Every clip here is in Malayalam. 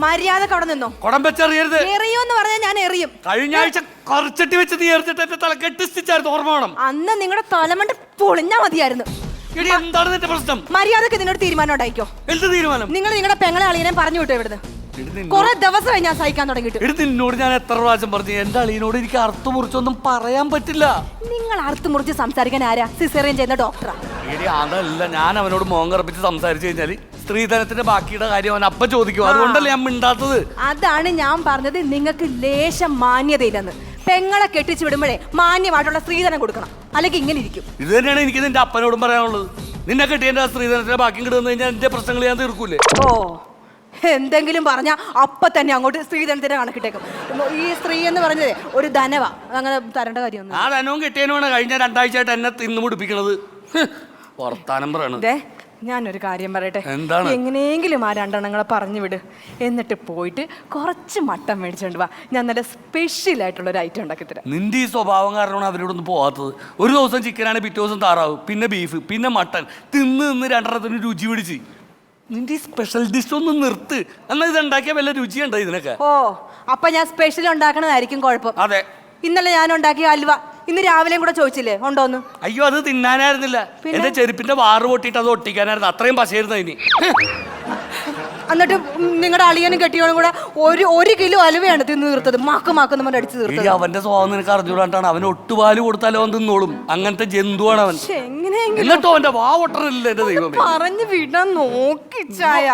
മര്യാദക്ക് അവിടെ നിന്നോ. കുടം വെച്ചെറിയരുത്. എറിയോന്ന് പറഞ്ഞാൽ ഞാൻ എറിയും. കഴിഞ്ഞ ആഴ്ച കുറച്ചിട്ട് വെച്ച് നീ എറിച്ചിട്ട് എന്റെ തല കെട്ടിച്ചായിരുന്നു, ഓർമ്മ വേണം. അന്ന് നിങ്ങളുടെ തലമണ്ട് പൊളിഞ്ഞാ മതിയായിരുന്നു. എന്താണ് നിന്റെ പ്രശ്നം? മര്യാദക്ക് നിന്നോട് തീരുമാനം ഉണ്ടായിക്കോ. എന്ത് തീരുമാനം? നിങ്ങൾ നിങ്ങളുടെ പെങ്ങളെ അളിയനെ പറഞ്ഞു വിട്ടോ ഇവിടുന്ന്. കുറെ ദിവസമായി ഞാൻ സഹിക്കാൻ തുടങ്ങിയിട്ട്. നിന്നോട് ഞാൻ എത്ര പ്രാവശ്യം പറഞ്ഞു എന്റെ അളിയനോട് എനിക്ക് അറുത്തു മുറിച്ചൊന്നും പറയാൻ പറ്റില്ല. നിങ്ങൾ അറുത്തു മുറിച്ച് സംസാരിക്കാൻ ആരാ? സിസേറിയൻ ചെയ്യുന്ന ഡോക്ടറാ. അതല്ല, ഞാൻ അവനോട് മോൻ കറപ്പിച്ച് സംസാരിച്ചു കഴിഞ്ഞാല് സ്ത്രീധനത്തിന്റെ ബാക്കിയുടെ കാര്യം അവൻ അപ്പ ചോദിക്കും. അതുകൊണ്ടല്ലേ ഞാൻ മിണ്ടാത്തത്. അതാണ് ഞാൻ പറഞ്ഞത്, നിങ്ങൾക്ക് ലേശം മാന്യതയില്ലെന്ന്. പെങ്ങളെ കെട്ടിച്ചു വിടുമ്പോഴേ മാന്യമായിട്ടുള്ള സ്ത്രീധനം കൊടുക്കണം, അല്ലെങ്കിൽ ഇങ്ങനെ ഇരിക്കും. ഇത് തന്നെയാണ് എനിക്ക് നിന്റെ അപ്പനോടും പറയാനുള്ളത്. നിന്നെ കെട്ടിയ സ്ത്രീധനത്തിന്റെ ബാക്കി കിട്ടുന്ന കഴിഞ്ഞാൽ എന്റെ പ്രശ്നങ്ങൾ ഞാൻ തീർക്കൂലേ? ഓ, എന്തെങ്കിലും പറഞ്ഞാൽ അപ്പൊ തന്നെ അങ്ങോട്ട് സ്ത്രീധനത്തിന്റെ കണക്കിട്ടേക്കും. ഈ സ്ത്രീ എന്ന് പറഞ്ഞത് ഒരു ധനവാ, അങ്ങനെ തരേണ്ട കാര്യമൊന്നും. ആ ധനവും കെട്ടിയനുമാണ് കഴിഞ്ഞ 2 ആഴ്ചയായിട്ട് എന്നെ തിന്നു മുടിപ്പിക്കണത്. വർത്താനം പറയണത്. ഞാനൊരു കാര്യം പറയട്ടെ. എന്താണ്? എങ്ങനെയെങ്കിലും ആ 2 എണ്ണങ്ങളെ പറഞ്ഞു വിട്. എന്നിട്ട് പോയിട്ട് കുറച്ച് മട്ടൻ മേടിച്ചോണ്ട് വാ. ഞാൻ നല്ല സ്പെഷ്യൽ ആയിട്ടുള്ള ഒരു ഐറ്റം ഉണ്ടാക്കി തരാം. നിന്റെ ഈ സ്വഭാവം കാരണമാണ് അവരോടൊന്നും പോകാത്തത്. ഒരു ദിവസം ചിക്കനാണ്, പിറ്റേ ദിവസം താറാവ്, പിന്നെ ബീഫ്, പിന്നെ മട്ടൻ. തിന്ന് 2 എണ്ണത്തിന് രുചി പിടിച്ച്. നിന്റെ ഈ സ്പെഷ്യൽ ഡിഷ് ഒന്ന് നിർത്ത്. എന്നാൽ ഇത് ഉണ്ടാക്കിയ വല്ല രുചിയുണ്ടോ ഇതിനൊക്കെ? ഓ, അപ്പൊ ഞാൻ സ്പെഷ്യൽ ഉണ്ടാക്കണതായിരിക്കും കുഴപ്പം. അതെ, ഇന്നലെ ഞാൻ ഉണ്ടാക്കിയ ഹൽവ ഇന്ന് രാവിലെയും കൂടെ ചോദിച്ചില്ലേ ഉണ്ടോന്ന്? അയ്യോ, അത് തിന്നാനായിരുന്നില്ല. എന്റെ ചെരുപ്പിന്റെ വാറ് പൊട്ടിയിട്ട് അത് ഒട്ടിക്കാനായിരുന്നു. അത്രയും പശയായിരുന്നു അതിന്. എന്നിട്ട് നിങ്ങളുടെ അളിയനും കെട്ടിയോളും കൂടെ 1 കിലോ അലുവയാണ് തിന്ന് തീർത്തത്. മാക്കെന്ന് പറഞ്ഞ് അടിച്ചു തീർത്തത്. അവന്റെ സ്വഭാവം നിനക്ക് അറിഞ്ഞുകൊണ്ടാണ്. അവന് ഒട്ടുപാല് കൊടുത്താലോ അവൻ തിന്നോളും. അങ്ങനത്തെ ജന്തുവാണ് അവൻ. എന്നിട്ടോ അവന്റെ വാ ഒട്ടറില്ല. എന്റെ ദൈവം പറഞ്ഞു വിടാൻ നോക്കി ചായ.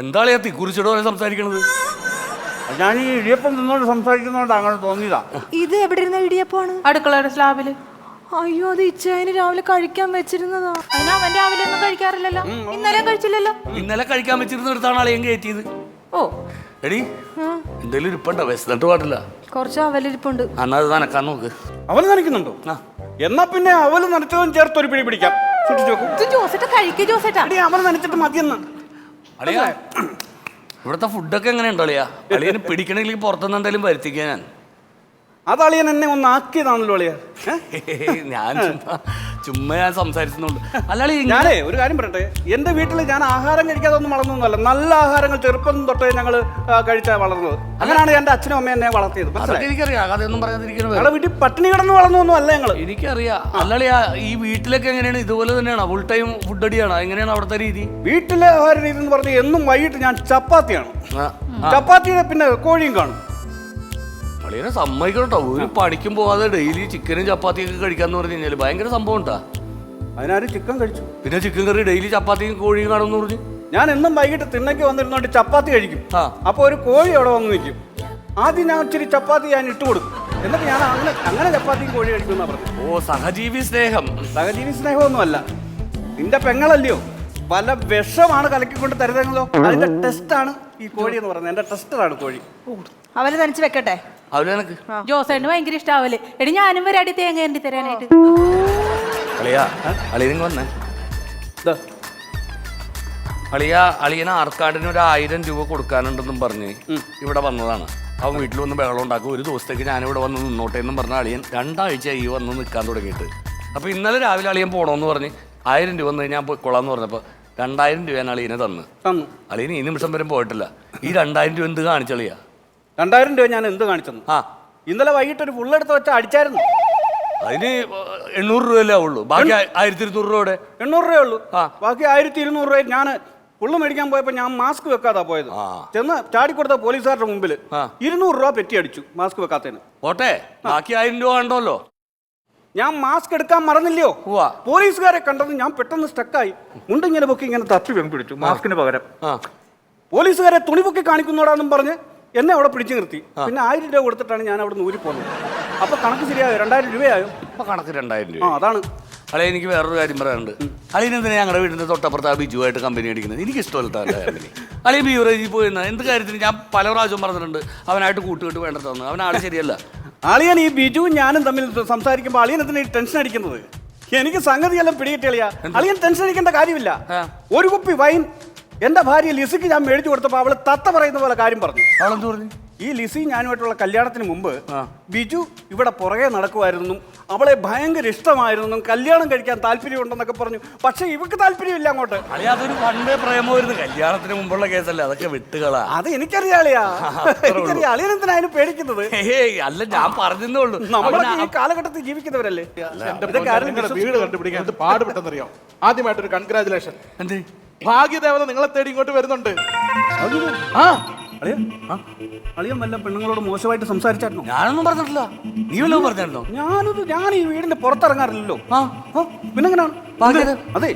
എന്താ കുറിച്ചിടോ സംസാരിക്കണത്? ഞാൻ ഈ ഇടിയപ്പം തിന്നോണ്ട് സംസാരിക്കുന്നോണ്ട് അങ്ങനെ തോന്നിയതാ. ഇത് എവിടെ ഇരുന്ന ഇടിയപ്പാണ്? അടുക്കളയുടെ സ്ലാബില്. അയ്യോ, അത് ഇച്ചായന് രാവിലെ കഴിക്കാൻ വെച്ചിരുന്നതാ. അവൻ രാവിലെ ഒന്നും കഴിക്കാറില്ലല്ലോ. ഇന്നലെ കഴിച്ചില്ലല്ലോ. ഇന്നലെ കഴിക്കാൻ വെച്ചിരുന്നിടത്താണ് അളിയൻ കയറ്റിയത്. ഓ എടി, എന്തെങ്കിലും ഇരിപ്പുണ്ടോ? വിശന്നിട്ട് പാടില്ല. കുറച്ച് അവലിരിപ്പുണ്ട്. എന്നാ അത് നനക്കാൻ നോക്ക്. അവല് നനയ്ക്കുന്നുണ്ടോ? എന്നാ പിന്നെ അവല് നനച്ചതും ചേർത്ത് ഒരു പിടി പിടിക്കാം. അവല് നനച്ചിട്ട് മതിയെന്ന്. അളിയാ, ഇവിടുത്തെ ഫുഡൊക്കെ എങ്ങനെയുണ്ടോ അളിയാ? അളിയന് പിടിക്കണമെങ്കിൽ പുറത്തുനിന്ന് എന്തെങ്കിലും വരുത്തിക്കാൻ. ഞാൻ അത് അളിയൻ എന്നെ ഒന്ന് ആക്കിയതാണല്ലോ അളിയാ. ഞാൻ ചുമ്മാ ഞാൻ സംസാരിക്കുന്നുള്ളൂ. അല്ലാളി, ഞാനേ ഒരു കാര്യം പറയട്ടെ. എന്റെ വീട്ടിൽ ഞാൻ ആഹാരം കഴിക്കാതെ ഒന്നും വളർന്നൊന്നുമല്ല. നല്ല ആഹാരങ്ങൾ ചെറുപ്പം തൊട്ടേ ഞങ്ങൾ കഴിച്ചാ വളർന്നത്. അങ്ങനെയാണ് എന്റെ അച്ഛനും അമ്മയും എന്നെ വളർത്തിയത്. എനിക്കറിയാം, അതൊന്നും പറയാതിരിക്കുന്നത്. ഞങ്ങളുടെ വീട്ടിൽ പട്ടിണി കിടന്ന് വളർന്നൊന്നും അല്ല ഞങ്ങള്. എനിക്കറിയാം. അല്ലാളിയാ, ഈ വീട്ടിലൊക്കെ എങ്ങനെയാണ്? ഇതുപോലെ തന്നെയാണോ? ഫുൾ ടൈം ഫുഡ് അടിയാണോ? എങ്ങനെയാണ് അവിടുത്തെ രീതി? വീട്ടിലെ ആഹാര രീതി എന്ന് പറഞ്ഞാൽ എന്നും വൈകിട്ട് ഞാൻ ചപ്പാത്തിയാണ്. ചപ്പാത്തിയുടെ പിന്നെ കോഴിയും കാണും. അളിയനെ സമ്മതിക്കണം കേട്ടോ. ഒരു പണിക്കും പോകാതെ ഡെയിലി ചിക്കനും ചപ്പാത്തിയൊക്കെ കഴിക്കാന്ന് പറഞ്ഞു കഴിഞ്ഞാൽ ഭയങ്കര സംഭവം ഉണ്ടാ. അതിനാരും ചിക്കൻ കഴിച്ചു. പിന്നെ ചിക്കൻ കറി ഡെയിലി ചപ്പാത്തിയും കോഴിയും കാണുമെന്ന് പറഞ്ഞു. ഞാൻ എന്നും വൈകിട്ട് തിണ്ണയ്ക്ക് വന്നിരുന്നോണ്ട് ചപ്പാത്തി കഴിക്കും. അപ്പൊ ഒരു കോഴി അവിടെ വന്ന് നിൽക്കും. ആദ്യം ഞാൻ ഇച്ചിരി ചപ്പാത്തി ഞാൻ ഇട്ട് കൊടുക്കും. എന്നിട്ട് ഞാൻ അങ്ങനെ ചപ്പാത്തിയും കോഴി കഴിക്കുമെന്നാ പറഞ്ഞു. ഓ, സഹജീവി സ്നേഹം. സഹജീവി സ്നേഹമൊന്നും അല്ല. നിന്റെ പെങ്ങളല്ലയോ, പല വിഷമാണ് കലക്കിക്കൊണ്ട് തരുന്നതോ. അതിന്റെ ടെസ്റ്റാണ് ഈ കോഴി എന്ന് പറയുന്നത്. എന്റെ ടെസ്റ്ററാണ് കോഴി. അവര് നനച്ച് വെക്കട്ടെ. ജോസേന് ഭയങ്കര ഇഷ്ടാവല്. എടി ഞാനും വരാടി തേങ്ങ എണ്ണി തരാനായിട്ട്. അളിയന ആർക്കാടിന് ഒരു 1000 രൂപ കൊടുക്കാനുണ്ടെന്നും പറഞ്ഞ് ഇവിടെ വന്നതാണ്. അവൻ വീട്ടിൽ വന്ന് ബഹളം ഉണ്ടാക്കും. ഒരു ദിവസത്തേക്ക് ഞാനിവിടെ വന്ന് നിന്നോട്ടെ എന്നും പറഞ്ഞ അളിയൻ 2 ആഴ്ച ഈ വന്ന് നിൽക്കാൻ തുടങ്ങിയിട്ട്. അപ്പൊ ഇന്നലെ രാവിലെ അളിയൻ പോണോന്ന് പറഞ്ഞ് 1000 രൂപ വന്ന് ഞാൻ കൊള്ളാന്ന് പറഞ്ഞപ്പോ 2000 രൂപയാണ് അളിയനെ തന്നു. അളിയന് ഈ നിമിഷം വരെ പോയിട്ടില്ല. ഈ 2000 രൂപ എന്ത് കാണിച്ചളിയാ? 2000 രൂപ ഞാൻ എന്ത് കാണിച്ചെന്നു? ഇന്നലെ വൈകിട്ട് ഒരു ഫുള്ളെടുത്ത് വെച്ചാൽ അടിച്ചായിരുന്നു. അതിന് 800 രൂപയല്ലേ ഉള്ളൂ. ബാക്കി 1200 രൂപയുടെ 800 രൂപയേ ഉള്ളൂ. ബാക്കി 1200 രൂപ ഞാൻ ഫുള്ള് മേടിക്കാൻ പോയപ്പോ ഞാൻ മാസ്ക് വെക്കാതാ പോയത്. ചെന്ന് ചാടിക്കൊടുത്ത പോലീസുകാരുടെ മുമ്പിൽ 200 രൂപ പെറ്റി അടിച്ചു മാസ്ക് വെക്കാത്തതിന്. ഓട്ടെ, ബാക്കി 1000 രൂപ ഉണ്ടല്ലോ. ഞാൻ മാസ്ക് എടുക്കാൻ മറന്നില്ലയോ? പോലീസുകാരെ കണ്ടത് ഞാൻ പെട്ടെന്ന് സ്റ്റക്കായി. മുണ്ടിങ്ങനെ പൊക്കി ഇങ്ങനെ തപ്പി പിടിച്ചു മാസ്കിന് പകരം. പോലീസുകാരെ തുണി പൊക്കി കാണിക്കുന്നോടാന്നും പറഞ്ഞ് എന്നെ അവിടെ പിടിച്ചു നിർത്തി. പിന്നെ 1000 രൂപ കൊടുത്തിട്ടാണ് ഞാൻ അവിടെ നിന്ന് ഊരി പോകുന്നത്. അപ്പൊ കണക്ക് ശരിയായോ? 2000 രൂപയായോ? അപ്പൊ കണക്ക് 2000 രൂപ. അതാണ്. അല്ലെ, എനിക്ക് വേറൊരു കാര്യം പറയാനുണ്ട്. അളിയനെന്തിനാ ഞങ്ങളുടെ വീടിന്റെ തൊട്ടപ്പുറത്ത് ബിജുവായിട്ട് കമ്പനി അടിക്കുന്നത്? എനിക്ക് ഇഷ്ടമല്ല കമ്പനി. അളിയൻ ബീവറേജിൽ പോയിരുന്ന എന്ത് കാര്യത്തിന് ഞാൻ പല പ്രാവശ്യം പറഞ്ഞിട്ടുണ്ട്. അവനായിട്ട് കൂട്ടുകെട്ട് വേണ്ടത് തന്നു. അവനാള് ശരിയല്ല. അളിയൻ ഈ ബിജുവും ഞാനും തമ്മിൽ സംസാരിക്കുമ്പോൾ അളിയൻ എന്തിനാ ടെൻഷൻ അടിക്കുന്നത്? എനിക്ക് സംഗതിയെല്ലാം പിടികിട്ടിയ അളിയൻ ടെൻഷൻ അടിക്കേണ്ട കാര്യമില്ല. ഒരു കുപ്പി വൈൻ എന്റെ ഭാര്യ ലിസിക്ക് ഞാൻ മേടിച്ചു കൊടുത്തപ്പോൾ അവള് തത്ത പറയുന്ന പോലെ കാര്യം പറഞ്ഞു. അവളെന്ത് പറഞ്ഞു? ഈ ലിസി ഞാനുമായിട്ടുള്ള കല്യാണത്തിന് മുമ്പ് ബിജു ഇവിടെ പുറകെ നടക്കുമായിരുന്നു, അവളെ ഭയങ്കര ഇഷ്ടമായിരുന്നു, കല്യാണം കഴിക്കാൻ താല്പര്യമുണ്ടെന്നൊക്കെ പറഞ്ഞു. പക്ഷെ ഇവക്ക് താല്പര്യമില്ല അങ്ങോട്ട്. അളിയ അതൊരു പണ്ടേ പ്രേമമായിരുന്നു, കല്യാണത്തിന് മുമ്പുള്ള കേസല്ലേ, അതൊക്കെ വിട്ടുകളാ. അത് എനിക്കറിയാളിയാ, എനിക്കറിയാം. അളിയനെന്തിനായാലും പേടിക്കുന്നത്. അല്ല ഞാൻ പറഞ്ഞതേ ഉള്ളൂ. നമ്മളൊക്കെ ഈ കാലഘട്ടത്തിൽ ജീവിക്കുന്നവരല്ലേ. ഇതൊക്കെ ആരും നിങ്ങളുടെ വീട് കണ്ടുപിടിക്കാൻ എന്ത് പാടുപെട്ടെന്നറിയോ? ആദ്യമായിട്ടൊരു കൺഗ്രാചുലേഷൻ. എന്തേ ഭാഗ്യദേവത നിങ്ങളെ തേടി ഇങ്ങോട്ട് വരുന്നുണ്ട്. ആ അളിയൻ വല്ല പെണ്ണുങ്ങളോട് മോശമായിട്ട് സംസാരിച്ചായിരുന്നോ? ഞാനൊന്നും പറഞ്ഞിട്ടില്ല. നീ വല്ലതും പറഞ്ഞായിരുന്നോ? ഞാൻ ഈ വീടിന്റെ പുറത്തിറങ്ങാറില്ലല്ലോ. പിന്നെങ്ങനെയാണ്? അതെ,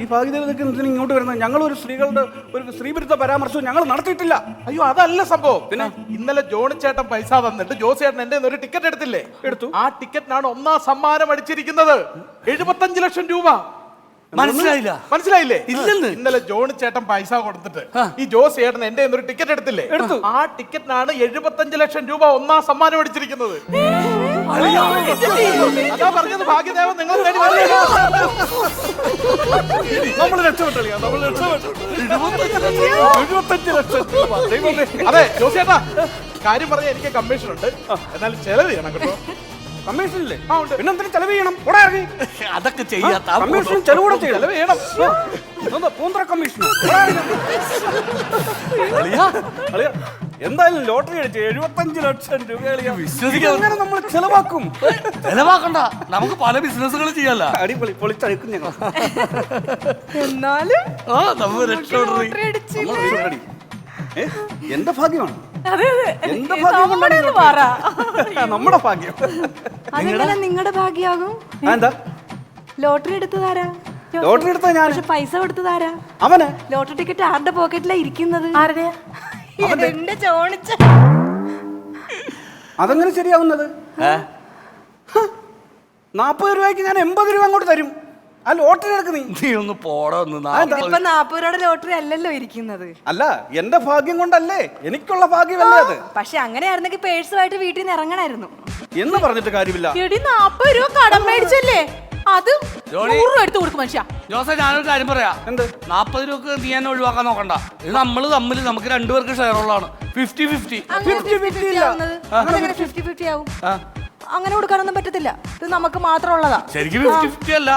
ഈ ഭാഗ്യദേവതയ്ക്ക് എന്തിനാ ഇങ്ങോട്ട് വരുന്നത്? ഞങ്ങൾ ഒരു സ്ത്രീകളുടെ ഒരു സ്ത്രീവിരുദ്ധ പരാമർശവും ഞങ്ങൾ നടത്തിയിട്ടില്ല. അയ്യോ അതല്ല സംഭവം. പിന്നെ ഇന്നലെ ജോണി ചേട്ടൻ പൈസ തന്നിട്ട് ജോസ് ചേട്ടൻ എന്റെ ഒരു ടിക്കറ്റ് എടുത്തില്ലേ? എടുത്തു. ആ ടിക്കറ്റിനാണ് 1ാം സമ്മാനം അടിച്ചിരിക്കുന്നത്. 75 ലക്ഷം രൂപ. മനസ്സിലായില്ലേ? ഇല്ലെന്ന്. ഇന്നലെ ജോണി ചേട്ടൻ പൈസ കൊടുത്തിട്ട് ഈ ജോസ് ചേട്ടൻ എന്റെ ഒരു ടിക്കറ്റ് എടുത്തില്ലേ? എടുത്തു. ആ ടിക്കറ്റിനാണ് 75 ലക്ഷം രൂപ 1ാം സമ്മാനം അടിച്ചിരിക്കുന്നത്. അതാ പറഞ്ഞത്, ഭാഗ്യദേവൻ നിങ്ങൾ തേടി വരുന്നു. നമ്മൾ രക്ഷപ്പെട്ടളിയാ, നമ്മൾ രക്ഷപ്പെട്ടു. 75 ലക്ഷം രൂപ. ദൈവമേ. അതെ ജോസ് ചേട്ടാ, കാര്യം പറഞ്ഞ എനിക്ക് കമ്മീഷൻ ഉണ്ട്, എന്നാൽ ചെലവ് ചെയ്യണം കേട്ടോ. കമ്മീഷൻ ഇല്ലേ? ആ ഉണ്ട്. പിന്നെ എന്തിനു ചെലവ് ചെയ്യണം? ഇവിടെ ഇറങ്ങി അതൊക്കെ ചെയ്യാത്ത കമ്മീഷൻ ചെലവ് ചെയ്യണം. പൂന്തറ കമ്മീഷൻ. എന്തായാലും ലോട്ടറി അടിച്ച് 75 ലക്ഷം രൂപ അങ്ങനെ നമ്മൾ ചെലവാക്കും. ചെലവാക്കണ്ട, നമുക്ക് പല ബിസിനസ്സുകൾ ചെയ്യാല്ല. അടിപൊളി, പൊളിച്ചഴിക്കും ഞങ്ങൾ. എന്നാലും നമ്മൾ രക്ഷപ്പെടറി. എന്റെ ഭാഗ്യമാണ്. അതെ എന്റെ ഭാഗ്യം കൊണ്ടാണ് നമ്മുടെ ഭാഗ്യം. അതെങ്ങനെ നിങ്ങളുടെ ഭാഗ്യാകും? എന്താ ലോട്ടറി എടുത്തതാരാ? ലോട്ടറി എടുത്ത ഞാൻ. പക്ഷെ പൈസ കൊടുത്തതാരാ? അവന്. ലോട്ടറി ടിക്കറ്റ് ആരുടെ പോക്കറ്റിലാ ഇരിക്കുന്നത്? ആരുടെ? എന്റെ ചോണിച്ച. അതെങ്ങനെ ശരിയാവുന്നത്? 40 രൂപയ്ക്ക് ഞാൻ 80 രൂപ അങ്ങോട്ട് തരും. ആ ലോട്ടറി എടുക്ക് നീ ഒന്ന് പോടാ. ഇപ്പൊ 40 രൂപയുടെ ലോട്ടറി അല്ലല്ലോ ഇരിക്കുന്നത്. അല്ല, എന്റെ ഭാഗ്യം കൊണ്ടല്ലേ, എനിക്കുള്ള ഭാഗ്യമല്ലേ അത്. പക്ഷെ അങ്ങനെയായിരുന്നെങ്കിൽ പേഴ്സുമായിട്ട് വീട്ടിൽ നിന്ന് ഇറങ്ങണായിരുന്നു. എന്ന് പറഞ്ഞിട്ട് കാര്യമില്ല. 40 രൂപ കടം മേടിച്ചല്ലേ, അത് 100 രൂപ എടുത്ത് കൊടുക്കും മനുഷ്യ. ജോസേ, ഞാനൊരു കാര്യം പറയാം. എന്ത്? 40 രൂപക്ക് നീ എന്നെ ഒഴിവാക്കാൻ നോക്കണ്ട. ഇത് നമ്മള് തമ്മിൽ നമുക്ക് 2 പേർക്ക് ഷെയർ ഉള്ളതാണ്. 50-50. അങ്ങനെ 50-50 ആവും. അങ്ങനെ കൊടുക്കാനൊന്നും പറ്റത്തില്ല. ഇത് നമുക്ക് മാത്രം ഉള്ളതാ. ശരിക്കും 50-50 അല്ല.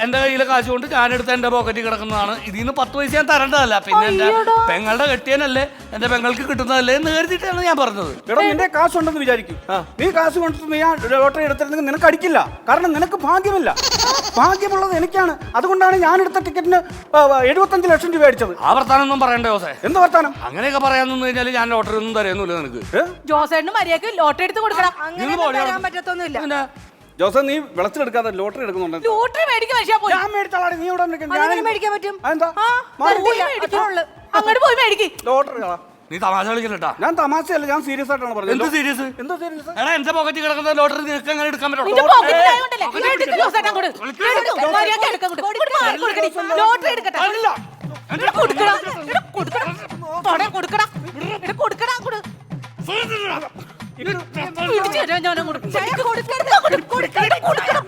എന്റെ കയ്യിലെ കാശ് കൊണ്ട് ഞാൻ എടുത്ത എന്റെ പോക്കറ്റിൽ കിടക്കുന്നതാണ്. ഇതിന്ന് 10 പൈസ ഞാൻ തരേണ്ടതല്ല. പിന്നെ എന്റെ പെങ്ങളുടെ കെട്ടിയനല്ലേ, എന്റെ പെങ്ങൾക്ക് കിട്ടുന്നതല്ലേ എന്ന് കരുതിയിട്ടാണ് ഞാൻ പറഞ്ഞത്. എടാ, നിന്റെ കാശ് ഉണ്ടെന്ന് വിചാരിക്കും. നീ കാശ് കൊണ്ടിട്ട് നീ ലോട്ടറി എടുത്തിരുന്നെങ്കിൽ നിനക്ക് അടിക്കില്ല. കാരണം നിനക്ക് ഭാഗ്യമില്ല. ഭാഗ്യമുള്ളത് എനിക്കാണ്. അതുകൊണ്ടാണ് ഞാൻ എടുത്ത ടിക്കറ്റിന് 75 ലക്ഷം രൂപ അടിച്ചത്. ആ വർത്താനം ഒന്നും പറയണ്ട ജോസേ. എന്ത് വർത്താനം? അങ്ങനെയൊക്കെ പറയാന്ന് കഴിഞ്ഞാൽ ഞാൻ ലോട്ടറി ഒന്നും തരുന്നില്ല നിനക്ക്. ജോസേട്ടന് മര്യാദക്ക് ലോട്ടറി എടുത്ത് കൊടുക്കണം. അങ്ങനെ പറ്റത്തൊന്നുമില്ല. ജോസേ, നീ വിളച്ചെടുക്കാതെ ലോട്ടറി എടുക്കുന്നുണ്ട്. ലോട്ടറി മേടിക്കാൻ മനുഷ്യ പോയി. ഞാൻ മേടിച്ചാളാടി, നീ ഇവിടെ മേടിക്കാൻ പറ്റും. അങ്ങോട്ട് പോയി മേടിക്ക് ലോട്ടറി. നീ തമാശ കളിക്കലട്ടാ. ഞാൻ തമാശയല്ല, ഞാൻ സീരിയസ് ആയിട്ടാണ് പറഞ്ഞത്. എന്ത് സീരിയസ്? എന്തോ സീരിയസ്? എടാ, എന്റെ പോക്കറ്റിൽ കിടക്കുന്ന ലോട്ടറി നിനക്ക് അങ്ങനെ എടുക്കാൻ നിന്റെ പറ്റുള്ളൂ. പോക്കറ്റിലായോണ്ടല്ലേ? എടുക്ക് ജോസേട്ടൻ അങ്ങോട്ട്. എടുക്ക്, മര്യാദക്ക് എടുക്ക് അങ്ങോട്ട്. ഇങ്ങോട്ട് മാറി കൊടുക്കടി. ലോട്ടറി എടുക്കട്ടെ. ഇവിടെ കൊടുക്കടാ. ഇവിടെ കൊടുക്കടാ. തൊട കൊടുക്കടാ. ഇവിടെ കൊടുക്കടാ അങ്ങോട്ട്. ഇടിച്ച് തരാം ഞാൻ അങ്ങോട്ട്. ശരിക്ക് കൊടുക്കരുത്. കൊടുക്കരുത്. കൊടുക്കണം.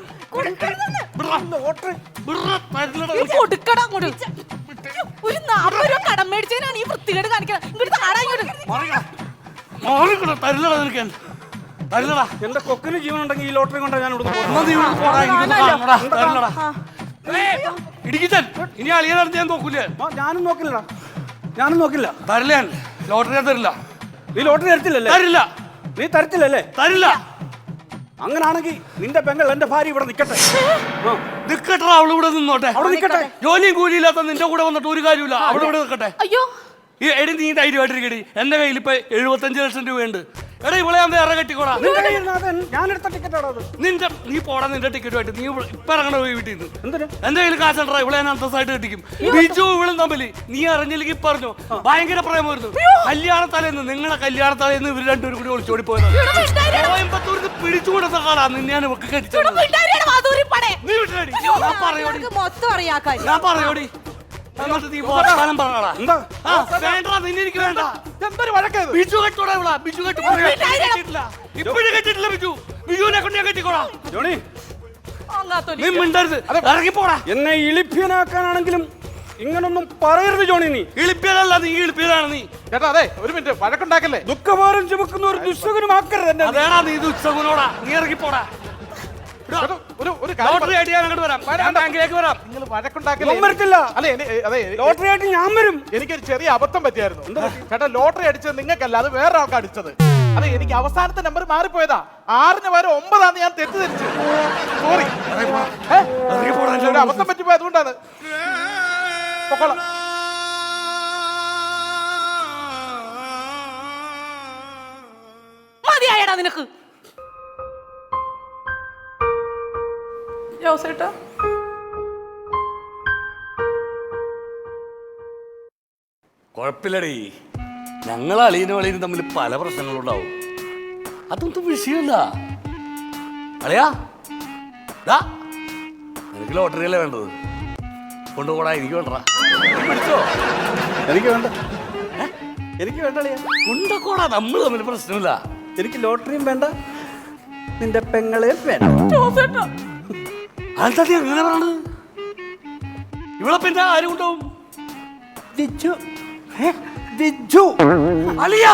ലോട്ടറി കൊടുക്കടാ അങ്ങോട്ട്. ഒരു 40 രൂപ കടം മേടിച്ചതിനാണ് ഈ വൃത്തികേട് കാണിക്കുന്നത്. ഇങ്ങോട്ട് താടാ ഇങ്ങോട്ട്. തരില്ലടാ നിനക്ക്. തരില്ലടാ. എന്റെ കൊക്കിന് ജീവൻ ഉണ്ടെങ്കിൽ ഈ ലോട്ടറി കൊണ്ടാണ് ഞാൻ ഇടിക്കിച്ചൻ ഇനി അളിയനടുത്ത് ഞാൻ നോക്കൂലേ? ഞാനും നോക്കില്ലടാ, ഞാനും നോക്കില്ല. തരില്ല. ഞാൻ ലോട്ടറി തരില്ല. നീ ലോട്ടറി എടുത്തില്ലല്ലേ? തരില്ല. നീ തരത്തില്ലല്ലേ? തരില്ല. അങ്ങനാണെങ്കിൽ നിന്റെ പെങ്ങൾ എന്റെ ഭാര്യ ഇവിടെ നിക്കട്ടെ. നിക്കട്ടെ, അവള് ഇവിടെ നിന്നോട്ടെ. അവിടെ നിക്കട്ടെ. ജോലിയും കൂലിയില്ലാത്ത നിന്റെ കൂടെ വന്നിട്ട് ഒരു കാര്യമില്ല. അവിടെ ഇവിടെ നിൽക്കട്ടെ. അയ്യോ, എടി നീ ധൈര്യമായിട്ടിരിക്കടി. എന്റെ കയ്യിൽ ഇപ്പൊ 75 ലക്ഷം രൂപയുണ്ട്. എടാ, ഇവിടെ ഞാൻ വേറെ കെട്ടിക്കോടാ. ഞാൻ എടുത്ത ടിക്കറ്റ് അത്. നീ പോടാ നിന്റെ ടിക്കറ്റുമായിട്ട്. നീ ഇപ്പൊ ഇറങ്ങണ പോയി വീട്ടിൽ നിന്ന്. എന്തിനാ? എന്റെ കയ്യിൽ കാശണ്ടാ. ഇവിടെ ഞാൻ അന്തസ്സായിട്ട് കെട്ടിക്കും. ബിജു ഇവളും തമ്മിൽ നീ അറിഞ്ഞില്ലെങ്കിൽ പറഞ്ഞു ഭയങ്കര പ്രേമമായിരുന്നു. കല്യാണത്തലേന്ന്, നിങ്ങളെ കല്യാണത്തലേന്ന് ഇവർ രണ്ടുപേരും കൂടി ഒളിച്ചോടി പോയത്. കോയമ്പത്തൂരിന്ന് പിടിച്ചുകൊടുത്ത കാടാ നിന്നെ ഞാൻ ഒക്കെ കെട്ടിച്ചത്. നീ വിട്ടടി. ഞാൻ പറയോടി. മൊത്തം അറിയാക്കാൻ. ഞാൻ പറയോടി. എന്നിട്ട് നീ വർത്താനം പറയടാ. എന്താ? വേണ്ട, നിന്നെ എനിക്ക് വേണ്ട. എന്തൊരു വഴക്കേത്? ബിജു കെട്ടോടാ ഇവിടെ. ബിജു കെട്ടിട്ടില്ല. ഇപ്പോഴും കെട്ടിട്ടില്ല ബിജു. ബിജുവിനെ കൊണ്ട് ഞാൻ കെട്ടിക്കോടാ. ജോണി, നീ മിണ്ടരുത്. ഇറങ്ങിപ്പോടാ. എന്നെ ഇളിഭ്യനാക്കാനാണെങ്കിലും ഇങ്ങനൊന്നും പറയരുത് ജോണി. നീ ഇളിപ്പിയതല്ല, നീ ഇളിപ്പിയതാണ് നീ. ചേട്ടാ അതെ, ഒരു മിനിറ്റ്, വഴക്കുണ്ടാക്കല്ലേ. ദുഃഖഭാരം ചുമക്കുന്ന ഒരു ദുസ്സഹനുമാക്കരുത് എന്നെ. അതേടാ നീ ദുസ്സഹനോടാ, നീ ഇറങ്ങിപ്പോടാ. ചേട്ടാ, ഒരു ലോട്ടറി ആയിട്ട് ഞാൻ അങ്ങോട്ട് വരാം, ഞാൻ ബാങ്കിലേക്ക് വരാം. നിങ്ങൾ വഴക്കുണ്ടാക്കല്ലേ. ഞാൻ വരത്തില്ല. അതെ, ലോട്ടറി ആയിട്ട് ഞാൻ വരും. എനിക്കൊരു ചെറിയ അബദ്ധം പറ്റിയായിരുന്നു. ചേട്ടാ, ലോട്ടറി അടിച്ചത് നിങ്ങൾക്കല്ല, അത് വേറെ ആൾക്ക് അടിച്ചത്. അതെ, എനിക്ക് അവസാനത്തെ നമ്പർ മാറിപ്പോയതാ. 6-ന് പകരം 9 ഞാൻ തെറ്റിദ്ധരിച്ചു. സോറി, ഒരു അബദ്ധം പറ്റിപ്പോയി, അതുകൊണ്ടാണ്. പൊക്കോളാം. മതിയായടാ നിനക്ക്. ജോസേട്ടാ, കുഴപ്പമില്ലടേ, ഞങ്ങൾ അളിയനും അളിയനും തമ്മിൽ പല പ്രശ്നങ്ങളും ഉണ്ടാവും. അതൊന്നും വിഷയമല്ല. അളിയാ, എനിക്ക് ലോട്ടറി അല്ലേ വേണ്ടത്, കൊണ്ടുപോടാ. എനിക്ക് വേണ്ട, പിടിച്ചോ. എനിക്ക് വേണ്ട, എനിക്ക് വേണ്ട അളിയാ. കൊണ്ടോടാ, നമ്മൾ തമ്മിൽ പ്രശ്നമില്ല. എനിക്ക് ലോട്ടറിയും വേണ്ട, നിന്റെ പെങ്ങളെയും വേണ്ട. ജോസേട്ടാ. അതെന്താ നീ അങ്ങനെ പറയണത്? ഇവിടെ പിന്നെ ആരും ഉണ്ടാവും? ദിജു, ദിജു അളിയാ.